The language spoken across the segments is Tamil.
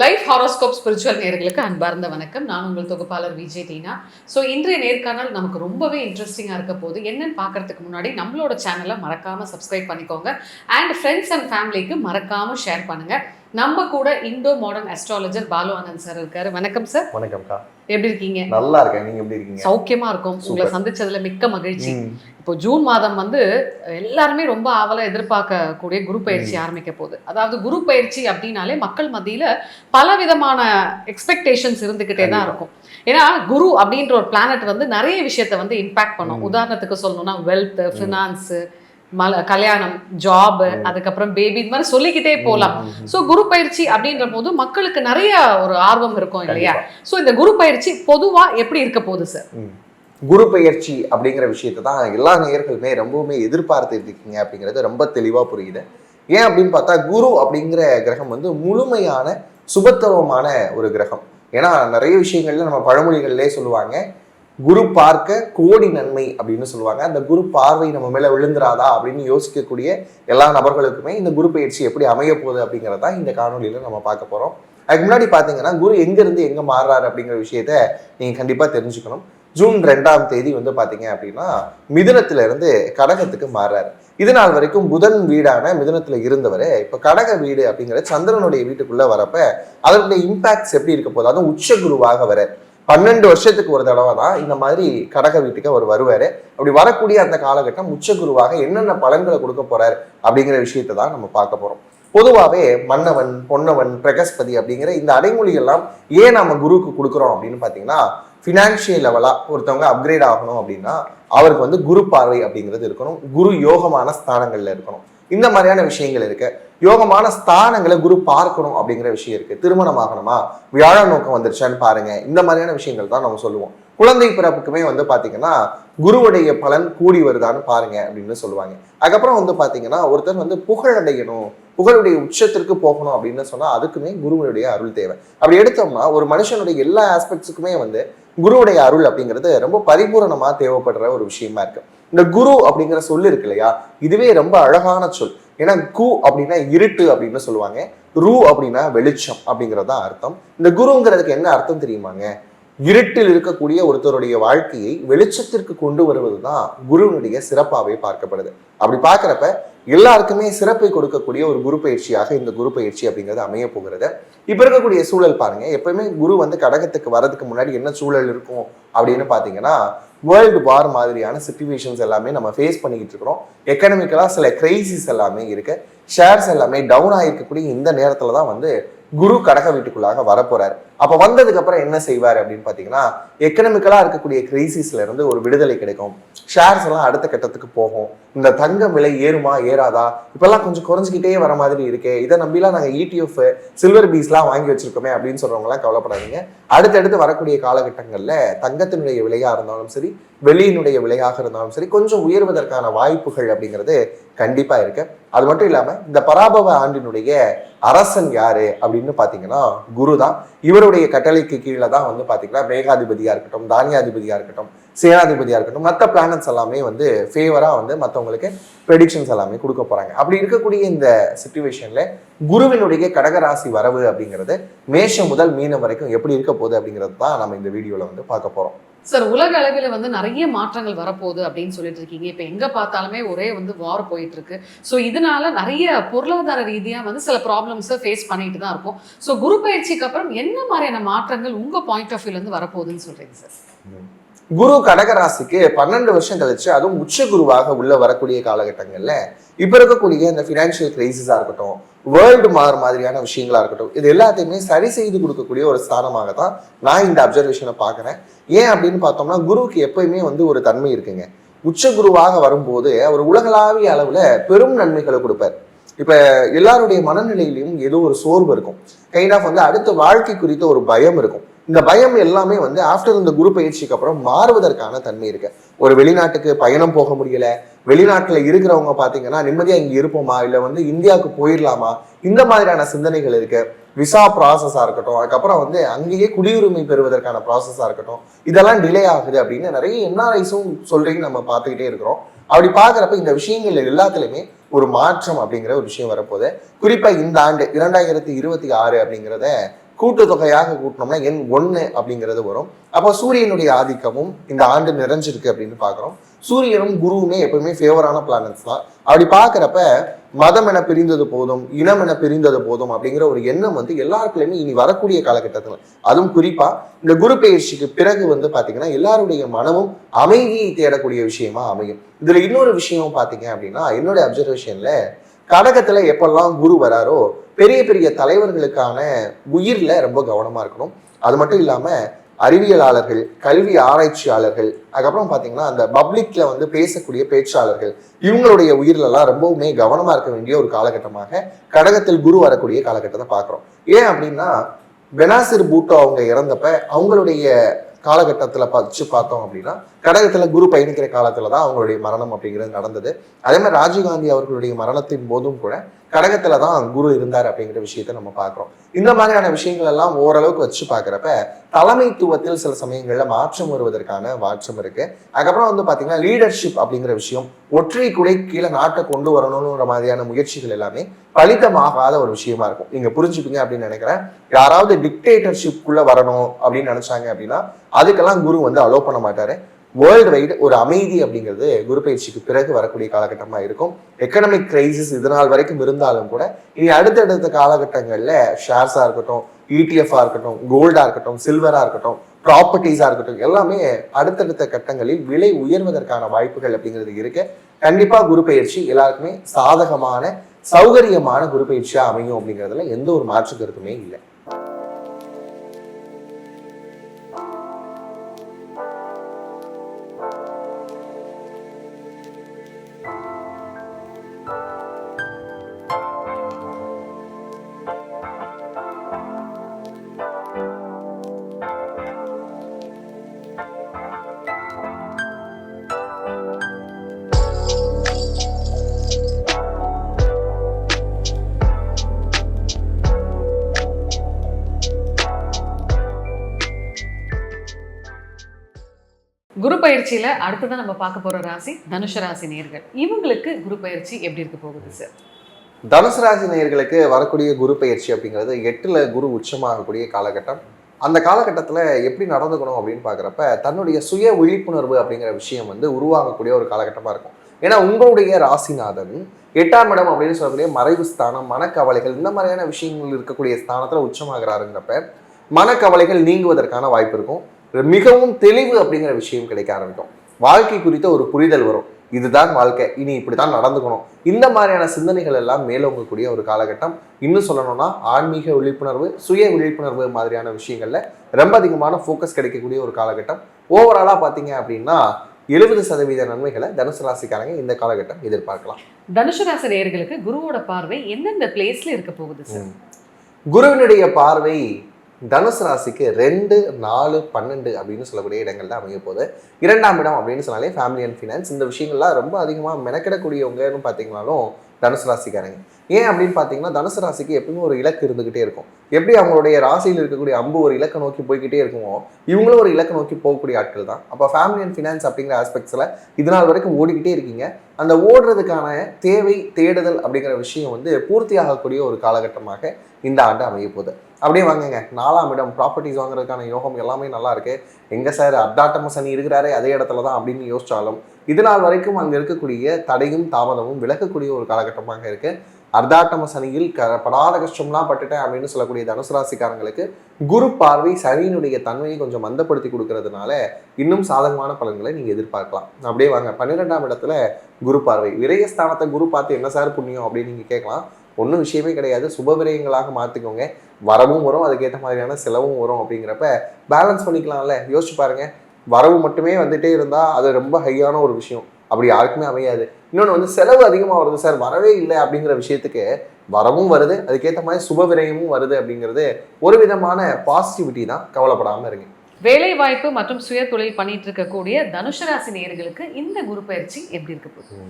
லைஃப் ஹாரோஸ்கோப் ஸ்பிரிச்சுவல் நேயர்களுக்கு அன்பார்ந்த வணக்கம். நான் உங்கள் தொகுப்பாளர் விஜய் டீனா. ஸோ இன்றைய நேர்காணல் நமக்கு ரொம்பவே இன்ட்ரெஸ்டிங்காக இருக்க போது. என்னன்னு பார்க்கறதுக்கு முன்னாடி நம்மளோட சேனலை மறக்காமல் சப்ஸ்கிரைப் பண்ணிக்கோங்க. அண்ட் ஃப்ரெண்ட்ஸ் அண்ட் ஃபேமிலிக்கு மறக்காமல் ஷேர் பண்ணுங்கள். நம்ம கூட indo modern astrologer Balu Anand sir இருக்காரு. வணக்கம் சார். வணக்கம்க்கா. எப்படி இருக்கீங்க? நல்லா இருக்கேன். நீங்க எப்படி இருக்கீங்க? சௌக்கியமா இருக்கும். உங்களை சந்திச்சதுல மிக்க மகிழ்ச்சி. இப்போ ஜூன் மாதம் எல்லாருமே ரொம்ப ஆவலா எதிர்பார்க்கக்கூடிய குரு பயிற்சி ஆரம்பிக்க போகுது. அதாவது குரு பயிற்சி அப்படின்னாலே மக்கள் மத்தியில பல விதமான எக்ஸ்பெக்டேஷன்ஸ் இருந்துகிட்டே தான் இருக்கும். ஏன்னா குரு அப்படின்ற ஒரு பிளானட் நிறைய விஷயத்த இம்பாக்ட் பண்ணும். உதாரணத்துக்கு சொல்லணும்னா வெல்த், ஃபினான்ஸ், கல்யாணம், ஜாப், அதுக்கப்புறம் பேபி, இந்த மாதிரி சொல்லிக்கிட்டே போகலாம். ஸோ குரு பயிற்சி அப்படின்ற போது மக்களுக்கு நிறைய ஒரு ஆர்வம் இருக்கும் இல்லையா? ஸோ இந்த குரு பயிற்சி பொதுவா எப்படி இருக்க போகுது சார்? குரு பயிற்சி அப்படிங்கிற விஷயத்தை தான் எல்லா நேயர்களுமே ரொம்பவுமே எதிர்பார்த்து இருக்கீங்க அப்படிங்கிறது ரொம்ப தெளிவா புரியுது. ஏன் அப்படின்னு பார்த்தா குரு அப்படிங்கிற கிரகம் முழுமையான சுபத்துவமான ஒரு கிரகம். ஏன்னா நிறைய விஷயங்கள்ல நம்ம பழமொழிகள்லேயே சொல்லுவாங்க, குரு பார்க்க கோடி நன்மை அப்படின்னு சொல்லுவாங்க. அந்த குரு பார்வை நம்ம மேல விழுந்துராதா அப்படின்னு யோசிக்கக்கூடிய எல்லா நபர்களுக்குமே இந்த குரு பயிற்சி எப்படி அமைய போகுது அப்படிங்கிறதா இந்த காணொலியில நம்ம பார்க்க போறோம். அதுக்கு முன்னாடி பாத்தீங்கன்னா குரு எங்க இருந்து எங்க மாறுறாரு அப்படிங்கிற விஷயத்த நீங்க கண்டிப்பா தெரிஞ்சுக்கணும். ஜூன் 2ஆம் தேதி பாத்தீங்க அப்படின்னா மிதுனத்துல இருந்து கடகத்துக்கு மாறுறாரு. இது நாள் வரைக்கும் புதன் வீடான மிதுனத்துல இருந்தவர் இப்ப கடக வீடு அப்படிங்கிற சந்திரனுடைய வீட்டுக்குள்ள வரப்ப அதனுடைய இம்பாக்ட்ஸ் எப்படி இருக்க போகுது, அதுவும் உச்ச குருவாக வர 12 வருஷத்துக்கு ஒரு தடவை தான் இந்த மாதிரி கடக வீட்டுக்கு அவர் வருவாரு. அப்படி வரக்கூடிய அந்த காலகட்டம் உச்ச குருவாக என்னென்ன பலன்களை கொடுக்க போறாரு அப்படிங்கிற விஷயத்தை தான் நம்ம பார்க்க போறோம். பொதுவாகவே மன்னவன், பொன்னவன், பிரகஸ்பதி அப்படிங்கிற இந்த அடைமொழிகள்லாம் ஏன் நம்ம குருவுக்கு கொடுக்குறோம் அப்படின்னு பார்த்தீங்கன்னா, ஃபினான்ஷியல் லெவலா ஒருத்தவங்க அப்கிரேட் ஆகணும் அப்படின்னா அவருக்கு குரு பார்வை அப்படிங்கிறது இருக்கணும், குரு யோகமான ஸ்தானங்கள்ல இருக்கணும். இந்த மாதிரியான விஷயங்கள் இருக்கு. யோகமான ஸ்தானங்களை குரு பார்க்கணும் அப்படிங்கிற விஷயம் இருக்கு. திருமணம் ஆகணுமா, வியாழ நோக்கம் வந்துருச்சான்னு பாருங்க. இந்த மாதிரியான விஷயங்கள் தான் நம்ம சொல்லுவோம். குழந்தை பிறப்புக்குமே பாத்தீங்கன்னா குருவுடைய பலன் கூடி வருதான்னு பாருங்க அப்படின்னு சொல்லுவாங்க. அதுக்கப்புறம் பாத்தீங்கன்னா ஒருத்தர் புகழ் அடையணும், புகழுடைய உச்சத்திற்கு போகணும் அப்படின்னு சொன்னா அதுக்குமே குருவுடைய அருள் தேவை. அப்படி எடுத்தோம்னா ஒரு மனுஷனுடைய எல்லா ஆஸ்பெக்ட்ஸுக்குமே குருவுடைய அருள் அப்படிங்கிறது ரொம்ப பரிபூரணமா தேவைப்படுற ஒரு விஷயமா இருக்கு. இந்த குரு அப்படிங்கிற சொல்லு இருக்கு இல்லையா, இதுவே ரொம்ப அழகான சொல். ஏன்னா கு அப்படின்னா இருட்டு அப்படின்னு சொல்லுவாங்க, ரு அப்படின்னா வெளிச்சம் அப்படிங்கிறதா அர்த்தம். இந்த குருங்கிறதுக்கு என்ன அர்த்தம் தெரியுமாங்க? இருட்டில் இருக்கக்கூடிய ஒருத்தருடைய வாழ்க்கையை வெளிச்சத்திற்கு கொண்டு வருவதுதான் குருவினுடைய சிறப்பாகவே பார்க்கப்படுது. அப்படி பார்க்கிறப்ப எல்லாருக்குமே சிறப்பை கொடுக்கக்கூடிய ஒரு குரு பயிற்சியாக இந்த குரு பயிற்சி அப்படிங்கிறது அமைய போகிறது. இப்ப இருக்கக்கூடிய சூழல் பாருங்க, எப்பயுமே குரு கடகத்துக்கு வர்றதுக்கு முன்னாடி என்ன சூழல் இருக்கும் அப்படின்னு பாத்தீங்கன்னா, வேர்ல்டு வார் மாதிரியான சிச்சுவேஷன்ஸ் எல்லாமே நம்ம ஃபேஸ் பண்ணிக்கிட்டு இருக்கிறோம். எக்கனாமிக்கலா சில கிரைசிஸ் எல்லாமே இருக்கு. ஷேர்ஸ் எல்லாமே டவுன் ஆகிருக்கக்கூடிய இந்த நேரத்துல தான் குரு கடக வீட்டுக்குள்ளாக வரப்போறாரு. அப்ப வந்ததுக்கு அப்புறம் என்ன செய்வாரு அப்படின்னு பாத்தீங்கன்னா, எக்கனாமிக்கலா இருக்கக்கூடிய கிரைசிஸ்ல இருந்து ஒரு விடுதலை கிடைக்கும். ஷேர்ஸ் எல்லாம் அடுத்த கட்டத்துக்கு போகும். இந்த தங்கம் விலை ஏறுமா ஏறாதா, இப்பெல்லாம் கொஞ்சம் குறைஞ்சிக்கிட்டே வர மாதிரி இருக்கு, இதை நம்பிலாம் நாங்க ETF சில்வர் பீஸ்லாம் வாங்கி வச்சிருக்கோமே அப்படின்னு சொல்றவங்க எல்லாம் கவலைப்படாதீங்க. அடுத்தடுத்து வரக்கூடிய காலகட்டங்கள்ல தங்கத்தினுடைய விலையா இருந்தாலும் சரி, வெளியினுடைய விலையாக இருந்தாலும் சரி, கொஞ்சம் உயர்வதற்கான வாய்ப்புகள் அப்படிங்கிறது கண்டிப்பா இருக்கு. அது மட்டும் இல்லாம இந்த பராபவ ஆண்டினுடைய அரசன் யாரு அப்படின்னு பாத்தீங்கன்னா குரு தான். இவருடைய கட்டளைக்கு கீழே தான் பாத்தீங்கன்னா மேகாதிபதியா இருக்கட்டும், தானியாதிபதியா இருக்கட்டும், சேனாதிபதியா இருக்கட்டும், மற்ற பிளானட்ஸ் எல்லாமே ஃபேவரா மற்றவங்களுக்கு ப்ரெடிக்ஷன்ஸ் எல்லாமே கொடுக்க போறாங்க. அப்படி இருக்கக்கூடிய இந்த சிச்சுவேஷன்ல குருவினுடைய கடகராசி வரவு அப்படிங்கிறது மேஷம் முதல் மீனம் வரைக்கும் எப்படி இருக்க போகுது அப்படிங்கிறது தான் நம்ம இந்த வீடியோல பார்க்க போறோம். சார், உலக அளவில் நிறைய மாற்றங்கள் வரப்போகுது அப்படின்னு சொல்லிட்டு இருக்கீங்க. இப்போ எங்கே பார்த்தாலுமே ஒரே வார் போயிட்டு இருக்கு. ஸோ இதனால நிறைய பொருளாதார ரீதியாக சில ப்ராப்ளம்ஸை ஃபேஸ் பண்ணிட்டு தான் இருக்கும். ஸோ குரு பயிற்சிக்கு அப்புறம் என்ன மாதிரியான மாற்றங்கள் உங்கள் பாயிண்ட் ஆஃப் வியூலேருந்து வரப்போகுதுன்னு சொல்றீங்க சார்? குரு கடகராசிக்கு 12 வருஷம் கழிச்சு, அதுவும் உச்ச குருவாக உள்ள வரக்கூடிய காலகட்டங்கள்ல இப்ப இருக்கக்கூடிய இந்த பினான்சியல் கிரைசிஸா இருக்கட்டும், வேர்ல்டு மாதிரியான விஷயங்களா இருக்கட்டும், இது எல்லாத்தையுமே சரி செய்து கொடுக்கக்கூடிய ஒரு ஸ்தானமாக தான் நான் இந்த அப்சர்வேஷனை பார்க்குறேன். ஏன் அப்படின்னு பார்த்தோம்னா, குருவுக்கு எப்பயுமே ஒரு தன்மை இருக்குங்க. உச்ச குருவாக வரும்போது அவர் உலகளாவிய அளவுல பெரும் நன்மைகளை கொடுப்பார். இப்ப எல்லாருடைய மனநிலையிலையும் ஏதோ ஒரு சோர்வு இருக்கும், கைண்ட் ஆஃப் அடுத்த வாழ்க்கை குறித்த ஒரு பயம் இருக்கும். இந்த பயம் எல்லாமே ஆஃப்டர் இந்த குரு பயிற்சிக்கு அப்புறம் மாறுவதற்கான தன்மை இருக்கு. ஒரு வெளிநாட்டுக்கு பயணம் போக முடியல, வெளிநாட்டுல இருக்கிறவங்க பாத்தீங்கன்னா நிம்மதியா இங்க இருப்போமா, இல்ல இந்தியாவுக்கு போயிடலாமா, இந்த மாதிரியான சிந்தனைகள் இருக்கு. விசா ப்ராசஸா இருக்கட்டும், அதுக்கப்புறம் அங்கேயே குடியுரிமை பெறுவதற்கான ப்ராசஸா இருக்கட்டும், இதெல்லாம் டிலே ஆகுது அப்படின்னு நிறைய NRIஸும் சொல்றீங்க, நம்ம பார்த்துக்கிட்டே இருக்கிறோம். அப்படி பாக்குறப்ப இந்த விஷயங்கள் எல்லாத்துலயுமே ஒரு மாற்றம் அப்படிங்கிற ஒரு விஷயம் வரப்போகுது. குறிப்பா இந்த ஆண்டு 2026 அப்படிங்கிறத கூட்டுத்தொகையாக கூட்டினோம்னா எண் 1 அப்படிங்கிறது வரும். அப்போ சூரியனுடைய ஆதிக்கமும் இந்த ஆண்டு நிறைஞ்சிருக்கு அப்படின்னு பார்க்குறோம். சூரியனும் குருவுமே எப்பவுமே ஃபேவரான பிளானட்ஸ் தான். அப்படி பார்க்குறப்ப மதம் என பிரிந்தது போதும், இனம் என பிரிந்தது போதும் அப்படிங்கிற ஒரு எண்ணம் வந்து எல்லாருக்குள்ளயுமே இனி வரக்கூடிய காலகட்டத்தில், அதுவும் குறிப்பா இந்த குரு பெயர்ச்சிக்கு பிறகு வந்து பாத்தீங்கன்னா எல்லாருடைய மனமும் அமைதியை தேடக்கூடிய விஷயமா அமையும். இதுல இன்னொரு விஷயம் பாத்தீங்க அப்படின்னா, என்னோட அப்சர்வேஷன்ல கடகத்துல எப்பெல்லாம் குரு வராரோ பெரிய பெரிய தலைவர்களுக்கான உயிர்ல ரொம்ப கவனமா இருக்கணும். அது மட்டும் இல்லாம அறிவியலாளர்கள், கல்வி ஆராய்ச்சியாளர்கள், அதுக்கப்புறம் பாத்தீங்கன்னா அந்த பப்ளிக்ல வந்து பேசக்கூடிய பேச்சாளர்கள், இவங்களுடைய உயிரிலெல்லாம் ரொம்பவுமே கவனமா இருக்க வேண்டிய ஒரு காலகட்டமாக கடகத்தில் குரு வரக்கூடிய காலகட்டத்தை பார்க்கிறோம். ஏன் அப்படின்னா பெனாசிர் பூட்டோ அவங்க இறந்தப்ப அவங்களுடைய காலகட்டத்துல வச்சு பார்த்தோம் அப்படின்னா கடகத்துல குரு பயணிக்கிற காலத்துலதான் அவங்களுடைய மரணம் அப்படிங்கிறது நடந்தது. அதே மாதிரி ராஜீவ்காந்தி அவர்களுடைய மரணத்தின் போதும் கூட கடகத்துலதான் குரு இருந்தார் அப்படிங்கிற விஷயத்த நம்ம பார்க்கிறோம். இந்த மாதிரியான விஷயங்கள் எல்லாம் ஓரளவுக்கு வச்சு பார்க்குறப்ப தலைமைத்துவத்தில் சில சமயங்கள்ல மாற்றம் வருவதற்கான மாற்றம் இருக்கு. அதுக்கப்புறம் வந்து பாத்தீங்கன்னா லீடர்ஷிப் அப்படிங்கிற விஷயம், ஒற்றை குடை கீழே நாட்டை கொண்டு வரணும்ன்ற மாதிரியான முயற்சிகள் எல்லாமே பலிதமாகாத ஒரு விஷயமா இருக்கும். நீங்க புரிஞ்சுப்பீங்க அப்படின்னு நினைக்கிறேன். யாராவது டிக்டேட்டர்ஷிப்குள்ள வரணும் அப்படின்னு நினைச்சாங்க அப்படின்னா அதுக்கெல்லாம் குரு வந்து அலோ பண்ண மாட்டாரு. வேர்ல்டு வைடு ஒரு அமைதி அப்படிங்கிறது குரு பயிற்சிக்கு பிறகு வரக்கூடிய காலகட்டமா இருக்கும். எக்கனாமிக் கிரைசிஸ் இதனால் வரைக்கும் இருந்தாலும் கூட இனி அடுத்தடுத்த காலகட்டங்கள்ல ஷேர்ஸா இருக்கட்டும், இடிஎஃப்ஆ இருக்கட்டும், கோல்டா இருக்கட்டும், சில்வரா இருக்கட்டும், ப்ராப்பர்ட்டிஸா இருக்கட்டும், எல்லாமே அடுத்தடுத்த கட்டங்களில் விலை உயர்வதற்கான வாய்ப்புகள் அப்படிங்கிறது இருக்கு. கண்டிப்பா குரு பயிற்சி எல்லாருக்குமே சாதகமான சௌகரியமான குரு பயிற்சியா அமையும் அப்படிங்கிறதுல எந்த ஒரு மாற்று கருத்துமே இல்லை. குரு பயிற்சியில அடுத்ததான் நம்ம பார்க்க போற ராசி தனுஷ ராசி நேயர்கள். இவங்களுக்கு குரு பயிற்சி எப்படி இருக்க போகுது சார்? தனுசு ராசி நேயர்களுக்கு வரக்கூடிய குரு பயிற்சி அப்படிங்கிறது 8ல குரு உச்சமாகக்கூடிய காலகட்டம். அந்த காலகட்டத்தில் எப்படி நடந்துக்கணும் அப்படின்னு பார்க்குறப்ப தன்னுடைய சுய விழிப்புணர்வு அப்படிங்கிற விஷயம் வந்து உருவாகக்கூடிய ஒரு காலகட்டமாக இருக்கும். ஏன்னா உங்களுடைய ராசிநாதன் 8ஆம் இடம் அப்படின்னு சொல்லக்கூடிய மறைவு ஸ்தானம், மனக்கவலைகள், இந்த மாதிரியான விஷயங்கள் இருக்கக்கூடிய ஸ்தானத்தில் உச்சமாகிறாருங்கிறப்ப மனக்கவலைகள் நீங்குவதற்கான வாய்ப்பு இருக்கும். மிகவும் தெளிவு அப்படிங்கிற விஷயம் கிடைக்க ஆரம்பிக்கும். வாழ்க்கை குறித்த ஒரு புரிதல் வரும். இதுதான் வாழ்க்கை, இனி இப்படித்தான் நடந்துக்கணும். இந்த மாதிரியான சிந்தனைகள் எல்லாம் மேலோங்கக்கூடிய ஒரு காலகட்டம். இன்னும் சொல்லணும்னா ஆன்மீக விழிப்புணர்வு, சுய விழிப்புணர்வு மாதிரியான விஷயங்கள்ல ரொம்ப அதிகமான ஃபோக்கஸ் கிடைக்கக்கூடிய ஒரு காலகட்டம். ஓவராலா பார்த்தீங்க அப்படின்னா 70% நன்மைகளை தனுசு ராசிக்காரங்க இந்த காலகட்டம் எதிர்பார்க்கலாம். தனுஷ ராசி நேயர்களுக்கு குருவோட பார்வை எந்தெந்த பிளேஸ்ல இருக்க போகுது சார்? குருவினுடைய பார்வை தனுசு ராசிக்கு 2, 4, 12 அப்படின்னு சொல்லக்கூடிய இடங்கள் தான் அமைய போகுது. 2ஆம் இடம் அப்படின்னு சொன்னாலே ஃபேமிலி அண்ட் ஃபினான்ஸ், இந்த விஷயங்கள்லாம் ரொம்ப அதிகமாக மெனக்கிடக்கூடியவங்கன்னு பார்த்தீங்கன்னாலும் தனுசு ராசிக்காரங்க. ஏன் அப்படின்னு பார்த்தீங்கன்னா தனுசு ராசிக்கு எப்பவுமே ஒரு இலக்கு இருந்துகிட்டே இருக்கும். எப்படி அவங்களுடைய ராசியில் இருக்கக்கூடிய அம்பு ஒரு இலக்கை நோக்கி போய்கிட்டே இருக்குமோ இவங்களும் ஒரு இலக்கை நோக்கி போகக்கூடிய ஆட்கள் தான். அப்போ ஃபேமிலி அண்ட் ஃபினான்ஸ் அப்படிங்கிற ஆஸ்பெக்ட்ஸில் இதனால் வரைக்கும் ஓடிக்கிட்டே இருக்கீங்க. அந்த ஓடுறதுக்கான தேவை தேடுதல் அப்படிங்கிற விஷயம் வந்து பூர்த்தி ஆகக்கூடிய ஒரு காலகட்டமாக இந்த ஆண்டு அமைய போகுது. அப்படியே வாங்குங்க, 4ஆம் இடம் ப்ராப்பர்ட்டிஸ் வாங்குறதுக்கான யோகம் எல்லாமே நல்லா இருக்கு. எங்க சார் அர்த்தாட்டம சனி இருக்கிறாரே அதே இடத்துல தான் அப்படின்னு யோசிச்சாலும் இது நாள் வரைக்கும் அங்கே இருக்கக்கூடிய தடையும் தாமதமும் விலகக்கூடிய ஒரு காலகட்டமாக இருக்கு. அர்த்தாட்டம சனியில் படாத கஷ்டம்லாம் பட்டுட்டேன் அப்படின்னு சொல்லக்கூடிய தனுசு ராசிக்காரங்களுக்கு குரு பார்வை சனியினுடைய தன்மையை கொஞ்சம் மந்தப்படுத்தி கொடுக்கறதுனால இன்னும் சாதகமான பலன்களை நீங்க எதிர்பார்க்கலாம். அப்படியே வாங்க, 12ஆம் இடத்துல குரு பார்வை, விரயஸ்தானத்தை குரு பார்த்து என்ன சார் புண்ணியம் அப்படின்னு நீங்க கேட்கலாம். ஒன்றும் விஷயமே கிடையாது, சுப விரயங்களாக மாற்றிக்கோங்க. வரவும் வரும், அதுக்கேற்ற மாதிரியான செலவும் வரும். அப்படிங்கிறப்ப பேலன்ஸ் பண்ணிக்கலாம்ல. யோசிச்சு பாருங்க, வரவு மட்டுமே வந்துட்டே இருந்தால் அது ரொம்ப ஹையான ஒரு விஷயம், அப்படி யாருக்குமே அமையாது. இன்னொன்று வந்து செலவு அதிகமாக வருது சார், வரவே இல்லை அப்படிங்கிற விஷயத்துக்கு வரவும் வருது, அதுக்கேற்ற மாதிரி சுப விரயமும் வருது அப்படிங்கிறது ஒரு விதமான பாசிட்டிவிட்டி தான். கவலைப்படாமல் இருங்க. வேலை வாய்ப்பு மற்றும் சுய தொழில் பண்ணிட்டு இருக்கக்கூடிய தனுஷ ராசி நேயர்களுக்கு இந்த குரு பயிற்சி எப்படி இருக்க போகுது?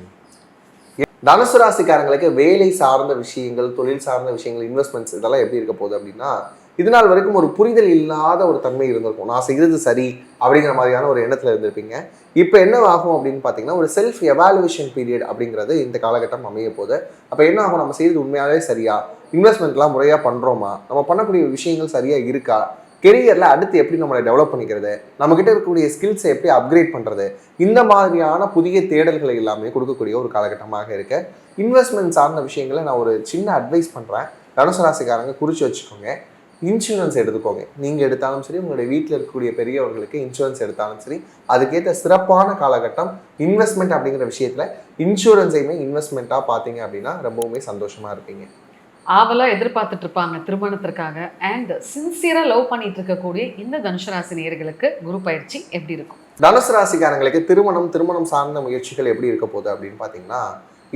தனுசு ராசிக்காரங்களுக்கு வேலை சார்ந்த விஷயங்கள், தொழில் சார்ந்த விஷயங்கள், இன்வெஸ்ட்மெண்ட்ஸ் இதெல்லாம் எப்படி இருக்க போகுது அப்படின்னா இது நாள் வரைக்கும் ஒரு புரிதல் இல்லாத ஒரு தன்மை இருந்திருக்கும். நான் செய்கிறது சரி அப்படிங்கிற மாதிரியான ஒரு எண்ணத்தில் இருந்திருப்பீங்க. இப்போ என்ன ஆகும் அப்படின்னு பார்த்தீங்கன்னா ஒரு செல்ஃப் எவாலுவேஷன் பீரியட் அப்படிங்கிறது இந்த காலகட்டம் அமைய போகுது. அப்போ என்ன ஆகும், நம்ம செய்கிறது உண்மையாகவே சரியா, இன்வெஸ்ட்மெண்ட்லாம் முறையாக பண்ணுறோமா, நம்ம பண்ணக்கூடிய விஷயங்கள் சரியாக இருக்கா, கெரியரில் அடுத்து எப்படி நம்மளை டெவலப் பண்ணிக்கிறது, நம்மக்கிட்ட இருக்கக்கூடிய ஸ்கில்ஸை எப்படி அப்கிரேட் பண்ணுறது, இந்த மாதிரியான புதிய தேடல்களை எல்லாமே கொடுக்கக்கூடிய ஒரு காலகட்டமாக இருக்கு. இன்வெஸ்ட்மெண்ட் சார்ந்த விஷயங்களை நான் ஒரு சின்ன அட்வைஸ் பண்ணுறேன். தனுசு ராசிக்காரங்க குறித்து வச்சுக்கோங்க. இன்சூரன்ஸ் எடுத்துக்கோங்க. நீங்கள் எடுத்தாலும் சரி, உங்களுடைய வீட்டில் இருக்கக்கூடிய பெரியவர்களுக்கு இன்சூரன்ஸ் எடுத்தாலும் சரி, அதுக்கேற்ற சிறப்பான காலகட்டம். இன்வெஸ்ட்மெண்ட் அப்படிங்கிற விஷயத்தில் இன்சூரன்ஸையுமே இன்வெஸ்ட்மெண்ட்டாக பார்த்தீங்க அப்படின்னா ரொம்பவுமே சந்தோஷமாக இருப்பீங்க. ஆவலா எதிர்பார்த்துட்டு இருப்பாங்க திருமணத்திற்காக அண்ட் சின்சியரா லவ் பண்ணிட்டு இருக்கக்கூடிய இந்த தனுசு ராசி நேயர்களுக்கு குரு பயிற்சி எப்படி இருக்கும்? தனுசு ராசிக்காரங்களுக்கு திருமணம் சார்ந்த முயற்சிகள் எப்படி இருக்க போகுது அப்படின்னு பார்த்தீங்கன்னா,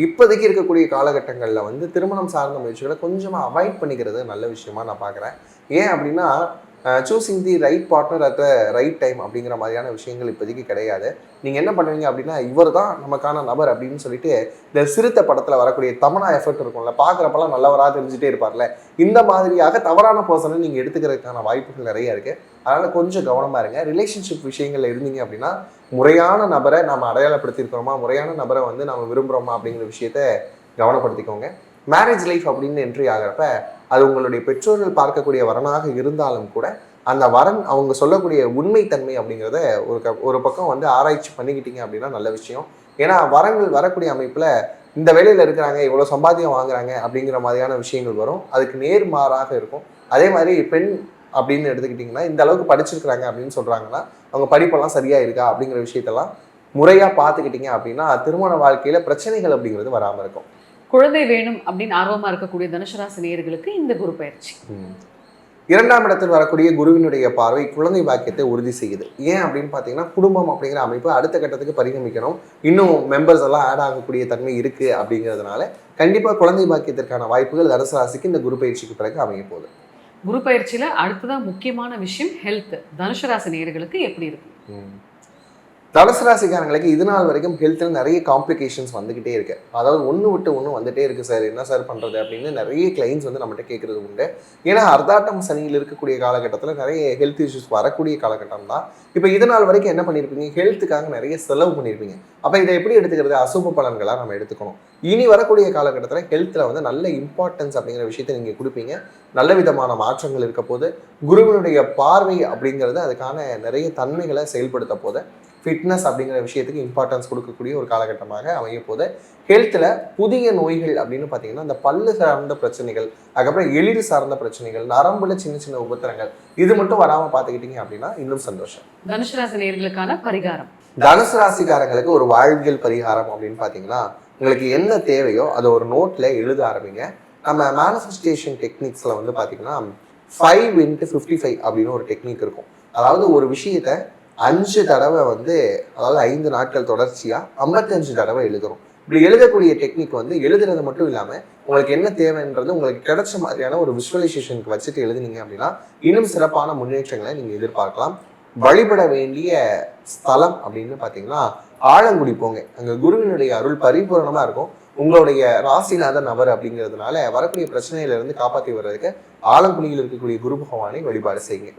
இப்போதைக்கு இருக்கக்கூடிய காலகட்டங்களில் வந்து திருமணம் சார்ந்த முயற்சிகளை கொஞ்சமாக அவாய்ட் பண்ணிக்கிறது நல்ல விஷயமா நான் பார்க்குறேன். ஏன் அப்படின்னா, choosing the right partner at the right time அப்படிங்கிற மாதிரியான விஷயங்கள் இப்போதைக்கு கிடையாது. நீங்கள் என்ன பண்ணுவீங்க அப்படின்னா, இவர் தான் நமக்கான நபர் அப்படின்னு சொல்லிட்டு இந்த சிறுத்தை படத்தில் வரக்கூடிய தமனா எஃபர்ட் இருக்கும்ல, பார்க்குறப்பெல்லாம் நல்லவராக தெரிஞ்சுட்டே இருப்பார்ல, இந்த மாதிரியாக தவறான பர்சனை நீங்கள் எடுத்துக்கிறதுக்கான வாய்ப்புகள் நிறைய இருக்குது. அதனால் கொஞ்சம் கவனமாக இருங்க. ரிலேஷன்ஷிப் விஷயங்கள் இருந்தீங்க அப்படின்னா, முறையான நபரை நம்ம அடையாளப்படுத்தியிருக்கிறோமா, முறையான நபரை வந்து நம்ம விரும்புகிறோமா அப்படிங்கிற விஷயத்த கவனப்படுத்திக்கோங்க. மேரேஜ் லைஃப் அப்படின்னு என்ட்ரி ஆகிறப்ப அது உங்களுடைய பெற்றோர்கள் பார்க்கக்கூடிய வரனாக இருந்தாலும் கூட அந்த வரன் அவங்க சொல்லக்கூடிய உண்மைத்தன்மை அப்படிங்கிறத ஒரு பக்கம் வந்து ஆராய்ச்சி பண்ணிக்கிட்டீங்க அப்படின்னா நல்ல விஷயம். ஏன்னா வரங்கள் வரக்கூடிய அமைப்பில் இந்த வேலையில் இருக்கிறாங்க, இவ்வளோ சம்பாத்தியம் வாங்குறாங்க அப்படிங்கிற மாதிரியான விஷயங்கள் வரும். அதுக்கு நேர்மாறாக இருக்கும். அதே மாதிரி பெண் அப்படின்னு எடுத்துக்கிட்டிங்கன்னா, இந்த அளவுக்கு படிச்சிருக்கிறாங்க அப்படின்னு சொல்கிறாங்கன்னா அவங்க படிப்பெல்லாம் சரியாக இருக்கா அப்படிங்கிற விஷயத்தெல்லாம் முறையாக பார்த்துக்கிட்டீங்க அப்படின்னா திருமண வாழ்க்கையில் பிரச்சனைகள் அப்படிங்கிறது வராமல் இருக்கும். குழந்தை வேணும் அப்படின்னு ஆர்வமா இருக்கக்கூடிய தனுசு ராசி நேயர்களுக்கு இந்த குரு பயிற்சி. 2ஆம் இடத்தில் வரக்கூடிய குருவினுடைய பார்வை குழந்தை பாக்கியத்தை உறுதி செய்யுது. ஏன் அப்படின்னு பார்த்தீங்கன்னா, குடும்பம் அப்படிங்கிற அமைப்பு அடுத்த கட்டத்துக்கு பரிணமிக்கணும், இன்னும் மெம்பர்ஸ் எல்லாம் ஆட் ஆகக்கூடிய தன்மை இருக்கு அப்படிங்கிறதுனால கண்டிப்பாக குழந்தை பாக்கியத்திற்கான வாய்ப்புகள் தனுசு ராசிக்கு இந்த குரு பயிற்சிக்கு பிறகு அமைய போகுது. குரு பயிற்சியில அடுத்ததான் முக்கியமான விஷயம் ஹெல்த். தனுசு ராசி நேயர்களுக்கு எப்படி இருக்கும்? தனுசு ராசிக்காரங்களுக்கு இது நாள் வரைக்கும் ஹெல்த்தில் நிறைய காம்ப்ளிகேஷன்ஸ் வந்துகிட்டே இருக்கு. அதாவது ஒன்று விட்டு ஒன்று வந்துட்டே இருக்கு சார், என்ன சார் பண்ணுறது அப்படின்னு நிறைய கிளைண்ட்ஸ் வந்து நம்மகிட்ட கேட்குறது உண்டு. ஏன்னா அர்த்தாட்டம் சனியில் இருக்கக்கூடிய காலகட்டத்தில் நிறைய ஹெல்த் இஷ்யூஸ் வரக்கூடிய காலகட்டம் தான். இப்போ இது நாள் வரைக்கும் என்ன பண்ணியிருப்பீங்க, ஹெல்த்துக்காக நிறைய செலவு பண்ணியிருப்பீங்க. அப்போ இதை எப்படி எடுத்துக்கிறது, அசுப பலன்களாக நம்ம எடுத்துக்கணும். இனி வரக்கூடிய காலகட்டத்தில் ஹெல்த்தில் வந்து நல்ல இம்பார்ட்டன்ஸ் அப்படிங்கிற விஷயத்தை நீங்கள் கொடுப்பீங்க. நல்ல விதமான மாற்றங்கள் இருக்க போது. குருவினுடைய பார்வை அப்படிங்கிறது அதுக்கான நிறைய தன்மைகளை செயல்படுத்த போது. ஃபிட்னஸ் அப்படிங்கிற விஷயத்துக்கு இம்பார்ட்டன்ஸ் கொடுக்கக்கூடிய ஒரு காலகட்டமாக அமைய போது. ஹெல்த்தில் புதிய நோய்கள் அப்படின்னு பார்த்தீங்கன்னா, இந்த பல்லு சார்ந்த பிரச்சனைகள், அதுக்கப்புறம் எளிது சார்ந்த பிரச்சனைகள், நரம்புல சின்ன சின்ன உபத்திரங்கள், இது மட்டும் வராமல் பார்த்துக்கிட்டீங்க அப்படின்னா இன்னும் சந்தோஷம். தனுசு ராசி நேயர்களுக்கான பரிகாரம். தனுசு ராசிக்காரங்களுக்கு ஒரு வாழ்வியல் பரிகாரம் அப்படின்னு பார்த்தீங்கன்னா, உங்களுக்கு என்ன தேவையோ அதை ஒரு நோட்டில் எழுத ஆரம்பிங்க. நம்ம மேனிஃபெஸ்டேஷன் டெக்னிக்ஸில் வந்து பார்த்தீங்கன்னா 5x55 அப்படின்னு ஒரு டெக்னிக் இருக்கும். அதாவது ஒரு விஷயத்தை 5 தடவை வந்து, அதாவது 5 நாட்கள் தொடர்ச்சியாக 55 தடவை எழுதணும். இப்படி எழுதக்கூடிய டெக்னிக் வந்து எழுதுறது மட்டும் இல்லாமல் உங்களுக்கு என்ன தேவைன்றது உங்களுக்கு கிடைச்ச மாதிரியான ஒரு விஷுவலைசேஷனுக்கு வச்சுட்டு எழுதுனீங்க அப்படின்னா இன்னும் சிறப்பான முன்னேற்றங்களை நீங்கள் எதிர்பார்க்கலாம். வழிபட வேண்டிய ஸ்தலம் அப்படின்னு பார்த்தீங்கன்னா ஆலங்குடி போங்க. அங்கே குருவினுடைய அருள் பரிபூரணமாக இருக்கும். உங்களுடைய ராசிநாத நபர் அப்படிங்கிறதுனால வரக்கூடிய பிரச்சனையிலிருந்து காப்பாற்றி வர்றதுக்கு ஆலங்குடியில் இருக்கக்கூடிய குரு பகவானை வழிபாடு செய்யுங்க.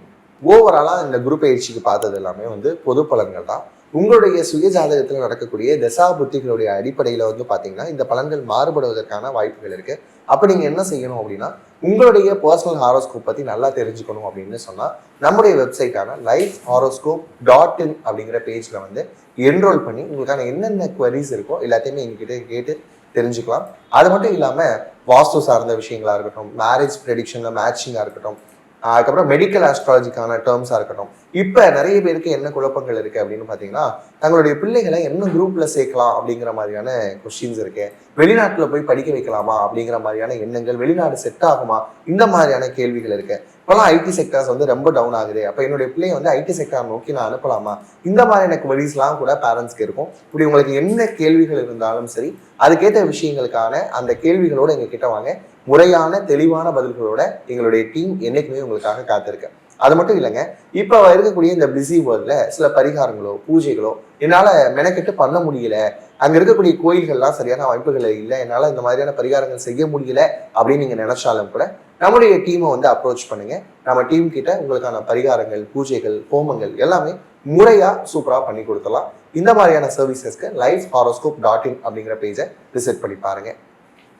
ஓவராலாக இந்த குரு பயிற்சிக்கு பார்த்தது எல்லாமே வந்து பொது பலன்கள் தான். உங்களுடைய சுய ஜாதகத்தில் நடக்கக்கூடிய தசா புத்திகளுடைய அடிப்படையில் வந்து பார்த்தீங்கன்னா இந்த பலன்கள் மாறுபடுவதற்கான வாய்ப்புகள் இருக்குது. அப்போ நீங்கள் என்ன செய்யணும் அப்படின்னா, உங்களுடைய பர்சனல் ஹாரோஸ்கோப் பற்றி நல்லா தெரிஞ்சுக்கணும் அப்படின்னு சொன்னால் நம்முடைய வெப்சைட்டான lifehoroscope.in அப்படிங்கிற பேஜில் வந்து என்ரோல் பண்ணி உங்களுக்கான என்னென்ன குவரிஸ் இருக்கோ எல்லாத்தையுமே எங்ககிட்ட கேட்டு தெரிஞ்சுக்கலாம். அது மட்டும் இல்லாமல் வாஸ்து சார்ந்த விஷயங்களாக இருக்கட்டும், மேரேஜ் ப்ரெடிக்ஷனில் மேட்சிங்காக இருக்கட்டும், அதுக்கப்புறம் மெடிக்கல் ஆஸ்ட்ராலஜிக்கான டேர்ம்ஸாக இருக்கட்டும். இப்போ நிறைய பேருக்கு என்ன குழப்பங்கள் இருக்குது அப்படின்னு பார்த்தீங்கன்னா, தங்களுடைய பிள்ளைகளை என்ன குரூப்பில் சேர்க்கலாம் அப்படிங்கிற மாதிரியான கொஸ்டின்ஸ் இருக்கு. வெளிநாட்டில் போய் படிக்க வைக்கலாமா அப்படிங்கிற மாதிரியான எண்ணங்கள், வெளிநாடு செட் ஆகுமா, இந்த மாதிரியான கேள்விகள் இருக்கு. இப்போலாம் ஐடி செக்டர்ஸ் வந்து ரொம்ப டவுன் ஆகுது, அப்போ என்னுடைய பிள்ளையை வந்து ஐடி செக்டர் நோக்கி நான் அனுப்பலாமா, இந்த மாதிரியான குவரிஸ்லாம் கூட பேரண்ட்ஸ்க்கு இருக்கும். இப்படி உங்களுக்கு என்ன கேள்விகள் இருந்தாலும் சரி, அதுக்கேற்ற விஷயங்களுக்கான அந்த கேள்விகளோடு எங்ககிட்ட வாங்க. முறையான தெளிவான பதில்களோட எங்களுடைய டீம் என்னைக்குமே உங்களுக்காக காத்திருக்கு. அது மட்டும் இல்லைங்க, இப்போ இருக்கக்கூடிய இந்த பிஸி வேர்ல்டில் சில பரிகாரங்களோ பூஜைகளோ என்னால் மெனக்கெட்டு பண்ண முடியல, அங்கே இருக்கக்கூடிய கோயில்கள்லாம் சரியான வாய்ப்புகள் இல்லை, என்னால் இந்த மாதிரியான பரிகாரங்கள் செய்ய முடியல அப்படின்னு நீங்கள் நினைச்சாலும் கூட நம்முடைய டீமை வந்து அப்ரோச் பண்ணுங்க. நம்ம டீம் கிட்ட உங்களுக்கான பரிகாரங்கள், பூஜைகள், ஹோமங்கள் எல்லாமே முறையாக சூப்பராக பண்ணி கொடுத்துடலாம். இந்த மாதிரியான சர்வீசஸ்க்கு lifehoroscope.in அப்படிங்கிற பேஜை விசிட் பண்ணி பாருங்க.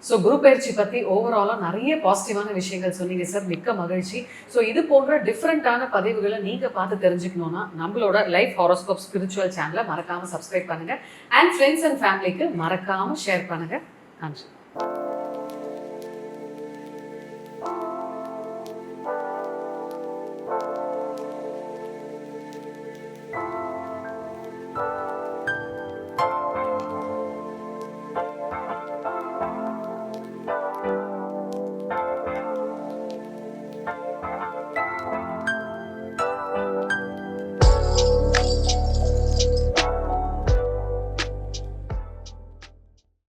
ஸோ குரு பயிற்சி பற்றி ஓவராலாக நிறைய பாசிட்டிவான விஷயங்கள் சொன்னீங்க சார், மிக்க மகிழ்ச்சி. ஸோ இது போன்ற டிஃப்ரெண்ட்டான பதிவுகளை நீங்கள் பார்த்து தெரிஞ்சுக்கணுன்னா நம்மளோட லைஃப் ஹாரோஸ்கோப் ஸ்பிரிச்சுவல் சேனலை மறக்காமல் சப்ஸ்கிரைப் பண்ணுங்கள். அண்ட் ஃப்ரெண்ட்ஸ் அண்ட் ஃபேமிலிக்கு மறக்காமல் ஷேர் பண்ணுங்கள். நன்றி.